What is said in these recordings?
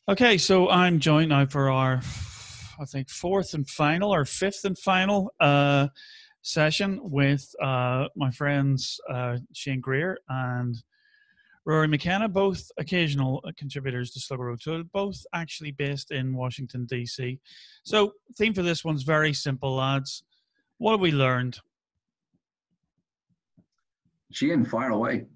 Okay, so I'm joined now for our, I think, fourth and final or fifth and final session with my friends Shane Greer and Ruarai McKenna, both occasional contributors to Slugger Road, so both actually based in Washington, D.C. So, theme for this one's very simple, lads. What have we learned? Shane, fire away.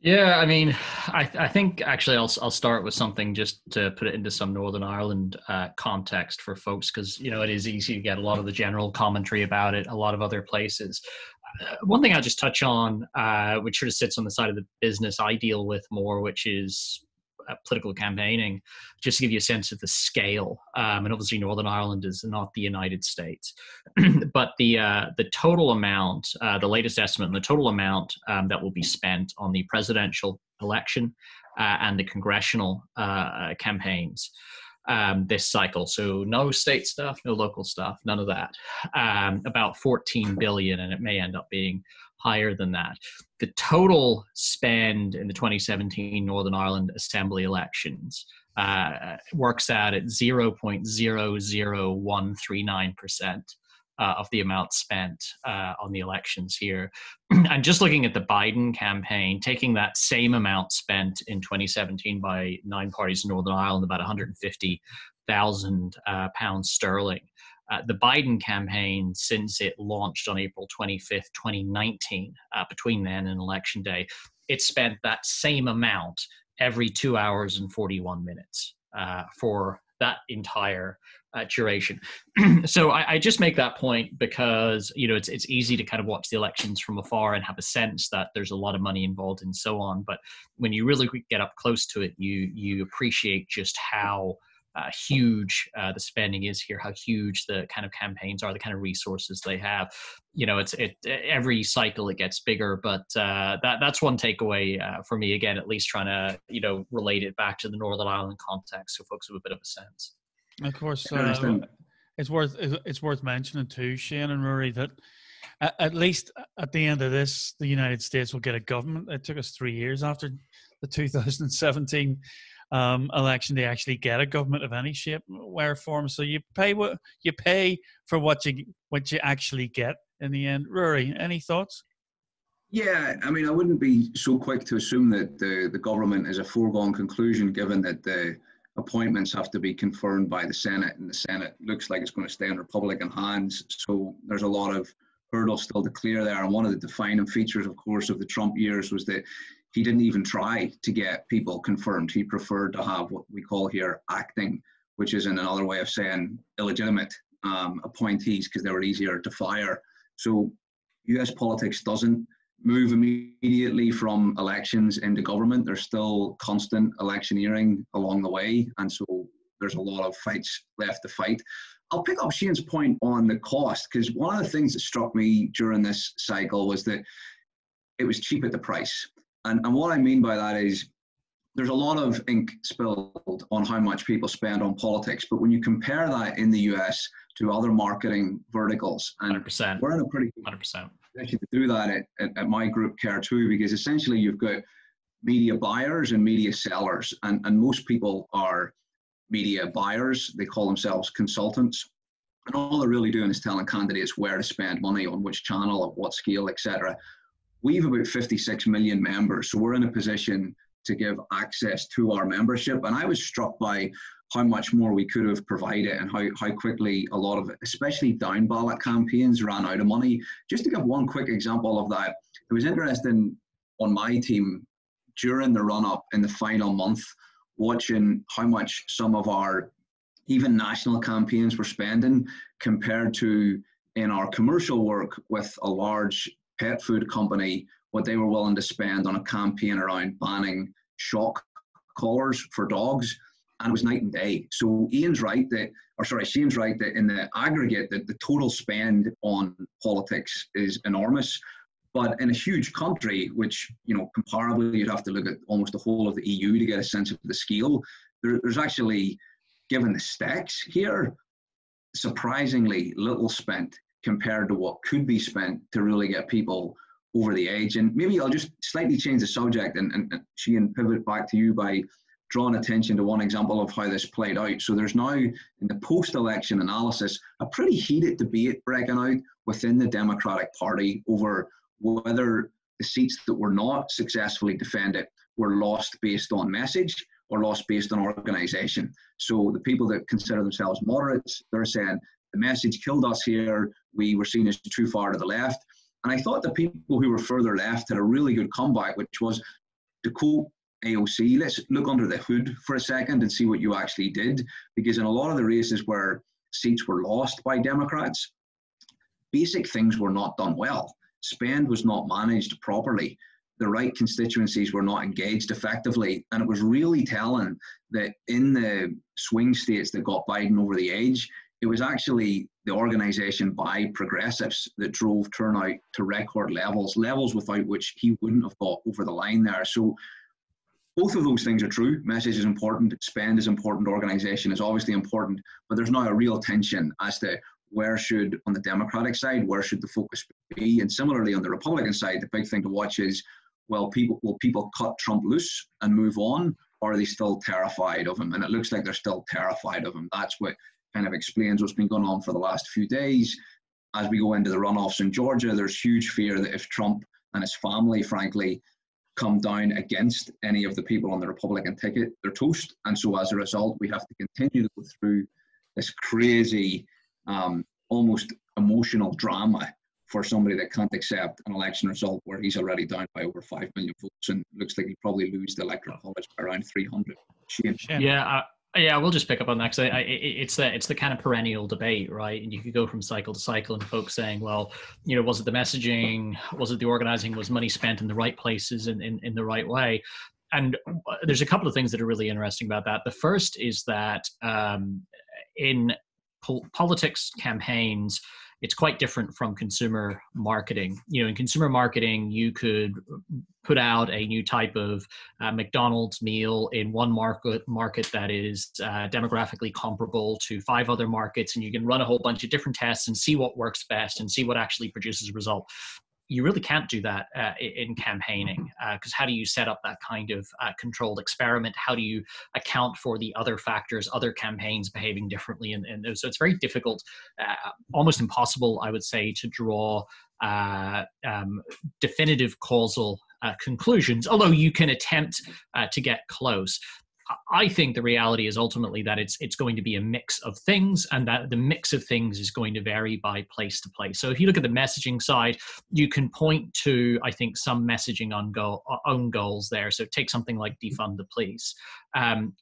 Yeah, I mean, I think actually I'll start with something just to put it into some Northern Ireland context for folks, because it is easy to get a lot of the general commentary about it a lot of other places. One thing I'll just touch on, which sort of sits on the side of the business I deal with more, which is political campaigning, just to give you a sense of the scale. And obviously Northern Ireland is not the United States, but the total amount, the latest estimate, the total amount that will be spent on the presidential election and the congressional campaigns this cycle. So no state stuff, no local stuff, none of that. About 14 billion, and it may end up being higher than that. The total spend in the 2017 Northern Ireland Assembly elections works out at 0.00139% of the amount spent on the elections here. And just looking at the Biden campaign, taking that same amount spent in 2017 by 9 parties in Northern Ireland, about 150,000 pounds sterling. The Biden campaign, since it launched on April 25th, 2019, between then and Election Day, it spent that same amount every 2 hours and 41 minutes for that entire duration. So I just make that point because, it's easy to kind of watch the elections from afar and have a sense that there's a lot of money involved and so on. But when you really get up close to it, you appreciate just how huge the spending is here, how huge the kind of campaigns are, the kind of resources they have. Every cycle it gets bigger, but that's one takeaway for me. Again, at least trying to relate it back to the Northern Ireland context, so folks have a bit of a sense. Of course, it's worth mentioning too, Shane and Rory, that at least at the end of this, the United States will get a government. It took us 3 years after the 2017 election to actually get a government of any shape, way, or form. So you pay for what you actually get in the end. Rory, any thoughts? Yeah, I mean, I wouldn't be so quick to assume that the government is a foregone conclusion, given that the appointments have to be confirmed by the Senate, and the Senate looks like it's going to stay in Republican hands. So there's a lot of hurdles still to clear there. And one of the defining features, of course, of the Trump years was that he didn't even try to get people confirmed. He preferred to have what we call here acting, which is in another way of saying illegitimate appointees, because they were easier to fire. So US politics doesn't move immediately from elections into government. There's still constant electioneering along the way. And so there's a lot of fights left to fight. I'll pick up Shane's point on the cost, because one of the things that struck me during this cycle was that it was cheap at the price. And what I mean by that is there's a lot of ink spilled on how much people spend on politics. But when you compare that in the US to other marketing verticals, and 100%. We're in a pretty 100%. position to do that at my group, Care 2, because essentially you've got media buyers and media sellers. And most people are media buyers. They call themselves consultants. And all they're really doing is telling candidates where to spend money, on which channel, at what scale, etc. We have about 56 million members, so we're in a position to give access to our membership. And I was struck by how much more we could have provided and how quickly a lot of it, especially down ballot campaigns, ran out of money. Just to give one quick example of that, it was interesting on my team during the run-up in the final month, watching how much some of our even national campaigns were spending compared to in our commercial work with a large pet food company, what they were willing to spend on a campaign around banning shock collars for dogs. And it was night and day. So Shane's right that in the aggregate, that the total spend on politics is enormous. But in a huge country, which, comparably, you'd have to look at almost the whole of the EU to get a sense of the scale, there's actually, given the stakes here, surprisingly little spent compared to what could be spent to really get people over the edge. And maybe I'll just slightly change the subject and Shane, pivot back to you by drawn attention to one example of how this played out. So there's now, in the post-election analysis, a pretty heated debate breaking out within the Democratic Party over whether the seats that were not successfully defended were lost based on message or lost based on organisation. So the people that consider themselves moderates, they're saying the message killed us here, we were seen as too far to the left. And I thought the people who were further left had a really good comeback, which was, to quote AOC, let's look under the hood for a second and see what you actually did. Because in a lot of the races where seats were lost by Democrats, basic things were not done well. Spend was not managed properly. The right constituencies were not engaged effectively. And it was really telling that in the swing states that got Biden over the edge, it was actually the organisation by progressives that drove turnout to record levels without which he wouldn't have got over the line there. So both of those things are true. Message is important, spend is important, organisation is obviously important, but there's now a real tension as to where should, on the Democratic side, where should the focus be? And similarly on the Republican side, the big thing to watch is, will people cut Trump loose and move on, or are they still terrified of him? And it looks like they're still terrified of him. That's what kind of explains what's been going on for the last few days. As we go into the runoffs in Georgia, there's huge fear that if Trump and his family, frankly, come down against any of the people on the Republican ticket, they're toast. And so as a result, we have to continue to go through this crazy, almost emotional drama for somebody that can't accept an election result where he's already down by over 5 million votes and looks like he'll probably lose the Electoral College by around 300. Shane. Yeah, we'll just pick up on that because it's the kind of perennial debate, right? And you could go from cycle to cycle, and folks saying, well, was it the messaging, was it the organizing, was money spent in the right places and in the right way? And there's a couple of things that are really interesting about that. The first is that in politics campaigns, it's quite different from consumer marketing. In consumer marketing, you could put out a new type of McDonald's meal in one market that is demographically comparable to 5 other markets, and you can run a whole bunch of different tests and see what works best and see what actually produces a result. You really can't do that in campaigning because how do you set up that kind of controlled experiment? How do you account for the other factors, other campaigns behaving differently? And so it's very difficult, almost impossible, I would say, to draw definitive causal conclusions, although you can attempt to get close. I think the reality is ultimately that it's going to be a mix of things, and that the mix of things is going to vary by place to place. So if you look at the messaging side, you can point to, I think, some messaging own goals there. So take something like defund the police.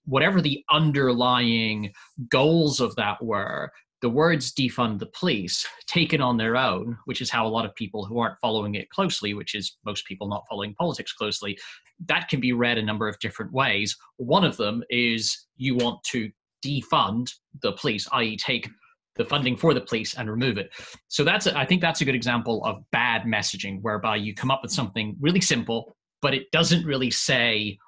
Whatever the underlying goals of that were, the words defund the police taken on their own, which is how a lot of people who aren't following it closely, which is most people not following politics closely, that can be read a number of different ways. One of them is you want to defund the police, i.e. take the funding for the police and remove it. So I think that's a good example of bad messaging, whereby you come up with something really simple, but it doesn't really say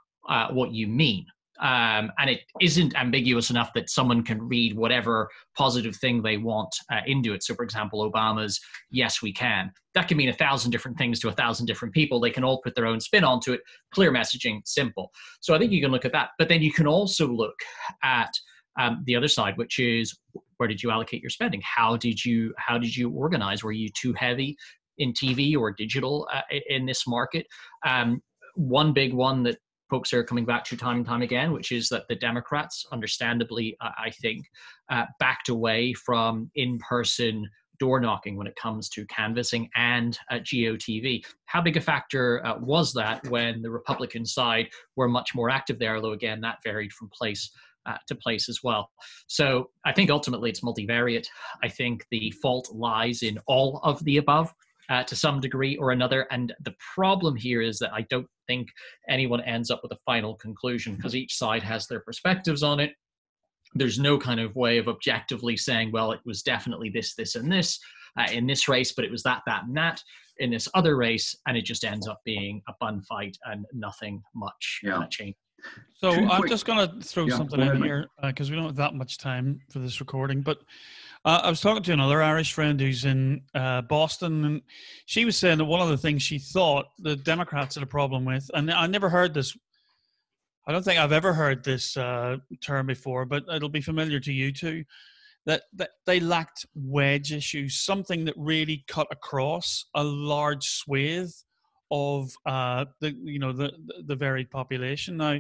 what you mean. And it isn't ambiguous enough that someone can read whatever positive thing they want into it. So, for example, Obama's "Yes, we can." That can mean 1,000 different things to 1,000 different people. They can all put their own spin onto it. Clear messaging, simple. So I think you can look at that. But then you can also look at the other side, which is, where did you allocate your spending? How did you organize? Were you too heavy in TV or digital in this market? One big one that folks are coming back to time and time again, which is that the Democrats, understandably, I think, backed away from in-person door knocking when it comes to canvassing and GOTV. How big a factor was that when the Republican side were much more active there, although again, that varied from place to place as well. So I think ultimately it's multivariate. I think the fault lies in all of the above. To some degree or another. And the problem here is that I don't think anyone ends up with a final conclusion, because each side has their perspectives on it. There's no kind of way of objectively saying, well, it was definitely this, and this in this race, but it was that, and that in this other race. And it just ends up being a bun fight and nothing much changed. So I'm just going to throw something in here because we don't have that much time for this recording. But I was talking to another Irish friend who's in Boston, and she was saying that one of the things she thought the Democrats had a problem with, and I never heard this I don't think I've ever heard this term before, but it'll be familiar to you too. That they lacked wedge issues, something that really cut across a large swathe of the varied population. Now,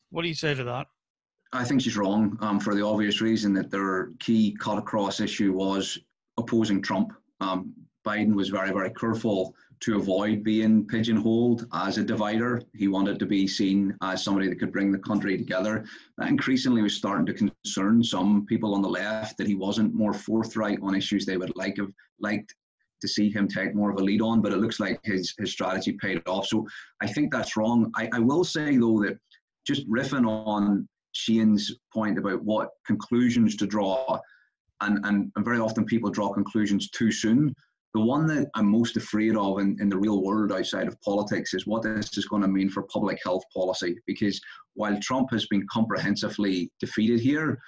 what do you say to that? I think she's wrong for the obvious reason that their key cut across issue was opposing Trump. Biden was very, very careful to avoid being pigeonholed as a divider. He wanted to be seen as somebody that could bring the country together. That increasingly was starting to concern some people on the left, that he wasn't more forthright on issues they would have liked to see him take more of a lead on, but it looks like his strategy paid off. So I think that's wrong. I will say, though, that just riffing on Shane's point about what conclusions to draw, and very often people draw conclusions too soon. The one that I'm most afraid of in the real world outside of politics is what this is going to mean for public health policy. Because while Trump has been comprehensively defeated here,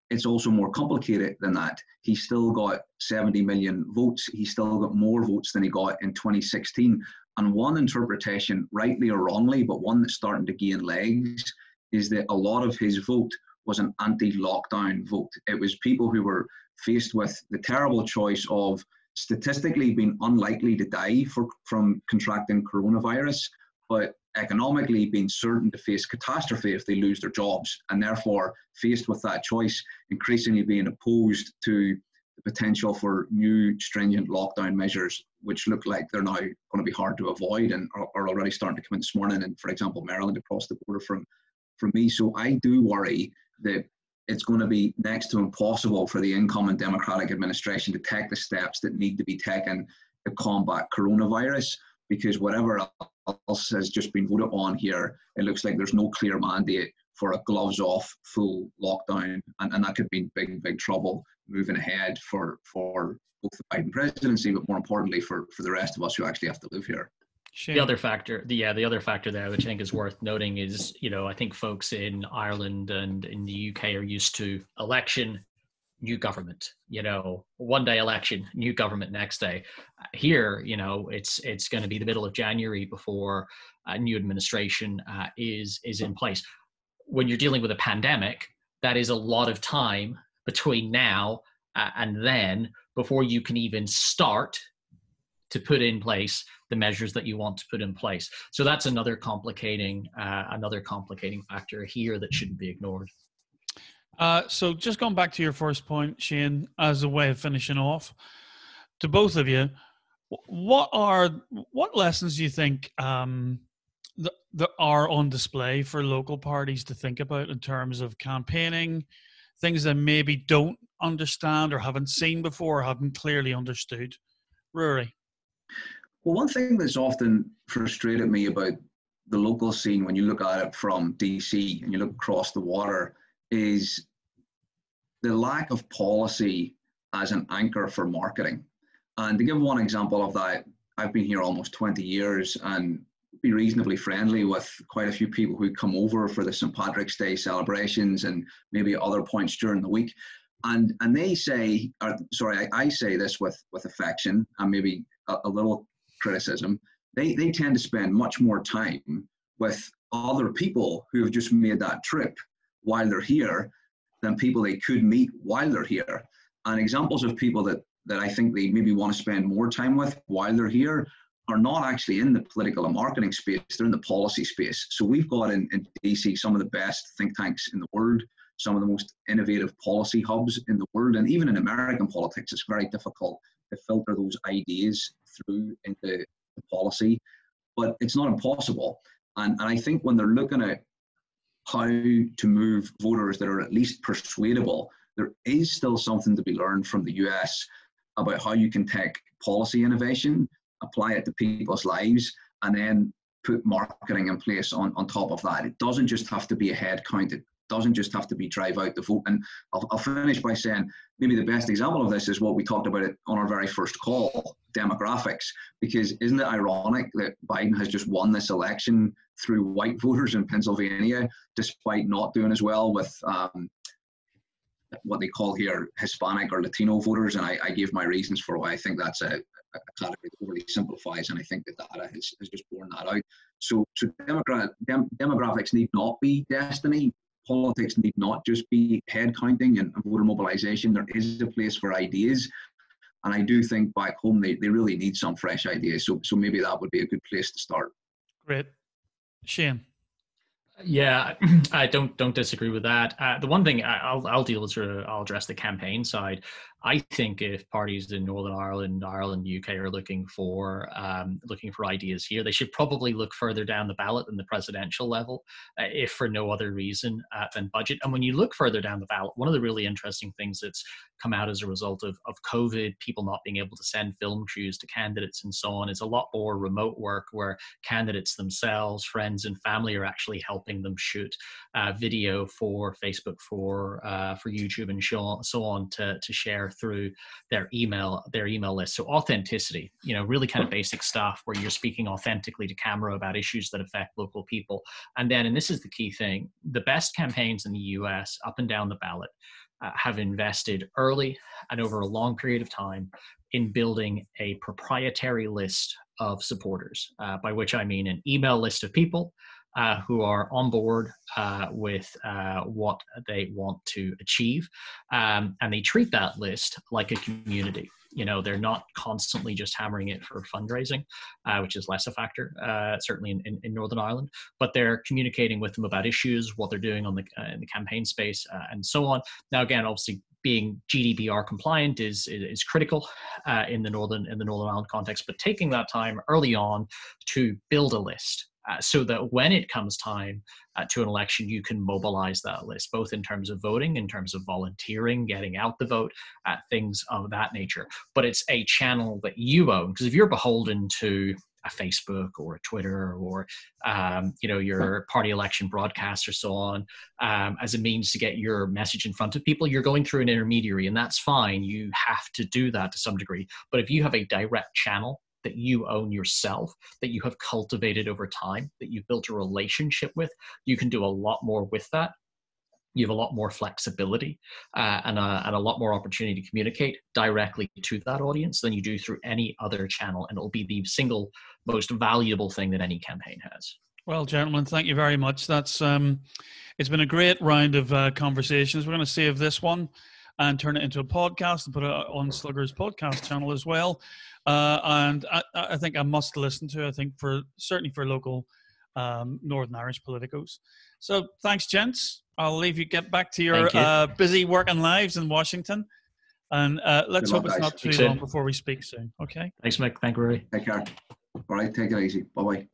it's also more complicated than that. He still got 70 million votes. He still got more votes than he got in 2016. And one interpretation, rightly or wrongly, but one that's starting to gain legs, is that a lot of his vote was an anti-lockdown vote. It was people who were faced with the terrible choice of statistically being unlikely to die from contracting coronavirus, but economically being certain to face catastrophe if they lose their jobs, and therefore faced with that choice, increasingly being opposed to the potential for new stringent lockdown measures, which look like they're now going to be hard to avoid and are already starting to come in this morning, and for example, Maryland across the border from me. So I do worry that it's going to be next to impossible for the incoming Democratic administration to take the steps that need to be taken to combat coronavirus, because whatever else has just been voted on here, it looks like there's no clear mandate for a gloves off full lockdown, and that could be big trouble moving ahead for both the Biden presidency, but more importantly for the rest of us who actually have to live here. The other factor there, which I think is worth noting, is, I think folks in Ireland and in the UK are used to election, new government. One day election, new government next day. Here, it's going to be the middle of January before a new administration is in place. When you're dealing with a pandemic, that is a lot of time between now and then before you can even start to put in place the measures that you want to put in place. So that's another complicating factor here that shouldn't be ignored. So just going back to your first point, Shane, as a way of finishing off, to both of you, what lessons do you think that are on display for local parties to think about in terms of campaigning, things that maybe don't understand or haven't seen before or haven't clearly understood? Ruarai. Well, one thing that's often frustrated me about the local scene when you look at it from DC and you look across the water is the lack of policy as an anchor for marketing. And to give one example of that, I've been here almost 20 years and be reasonably friendly with quite a few people who come over for the St. Patrick's Day celebrations and maybe other points during the week. And they say, I say this with affection and maybe a little criticism. They tend to spend much more time with other people who have just made that trip while they're here than people they could meet while they're here. And examples of people that I think they maybe want to spend more time with while they're here are not actually in the political and marketing space, they're in the policy space. So we've got in DC some of the best think tanks in the world, some of the most innovative policy hubs in the world, and even in American politics, it's very difficult to filter those ideas through into the policy, but it's not impossible. And I think when they're looking at how to move voters that are at least persuadable, there is still something to be learned from the US about how you can take policy innovation, apply it to people's lives, and then put marketing in place on top of that. It doesn't just have to be a head count. It doesn't just have to be drive out the vote. And I'll finish by saying maybe the best example of this is what we talked about on our very first call, demographics, because isn't it ironic that Biden has just won this election through white voters in Pennsylvania, despite not doing as well with what they call here Hispanic or Latino voters? And I gave my reasons for why I think that's a category that overly simplifies, and I think the data has just borne that out. So demographics need not be destiny. Politics need not just be head counting and voter mobilization. There is a place for ideas. And I do think back home, they really need some fresh ideas. So maybe that would be a good place to start. Great. Shane. Yeah, I don't disagree with that. The one thing I'll address the campaign side. I think if parties in Northern Ireland, UK are looking for ideas here, they should probably look further down the ballot than the presidential level, if for no other reason than budget. And when you look further down the ballot, one of the really interesting things that's come out as a result of COVID, people not being able to send film crews to candidates and so on, is a lot more remote work where candidates themselves, friends and family are actually helping them shoot video for Facebook, for YouTube and so on to share through their email list. So authenticity, really kind of basic stuff where you're speaking authentically to camera about issues that affect local people. And then, and this is the key thing, the best campaigns in the US up and down the ballot have invested early and over a long period of time in building a proprietary list of supporters, by which I mean an email list of people who are on board with what they want to achieve. And they treat that list like a community. They're not constantly just hammering it for fundraising, which is less a factor, certainly in Northern Ireland, but they're communicating with them about issues, what they're doing in the campaign space, and so on. Now, again, obviously, being GDPR compliant is critical in the Northern Ireland context, but taking that time early on to build a list, so that when it comes time to an election, you can mobilize that list, both in terms of voting, in terms of volunteering, getting out the vote, things of that nature. But it's a channel that you own, because if you're beholden to a Facebook or a Twitter or your party election broadcast or so on, as a means to get your message in front of people, you're going through an intermediary, and that's fine. You have to do that to some degree. But if you have a direct channel that you own yourself, that you have cultivated over time, that you've built a relationship with, you can do a lot more with that. You have a lot more flexibility and a lot more opportunity to communicate directly to that audience than you do through any other channel. And it'll be the single most valuable thing that any campaign has. Well, gentlemen, thank you very much. That's it's been a great round of conversations. We're going to save this one and turn it into a podcast and put it on Slugger's podcast channel as well. And I think I must listen to, certainly for local Northern Irish politicos. So thanks, gents. I'll leave you, get back to your busy working lives in Washington. And let's hope it's not too long before we speak soon. Okay. Thanks, Mick. Thank you, Rory. Take care. All right. Take it easy. Bye-bye.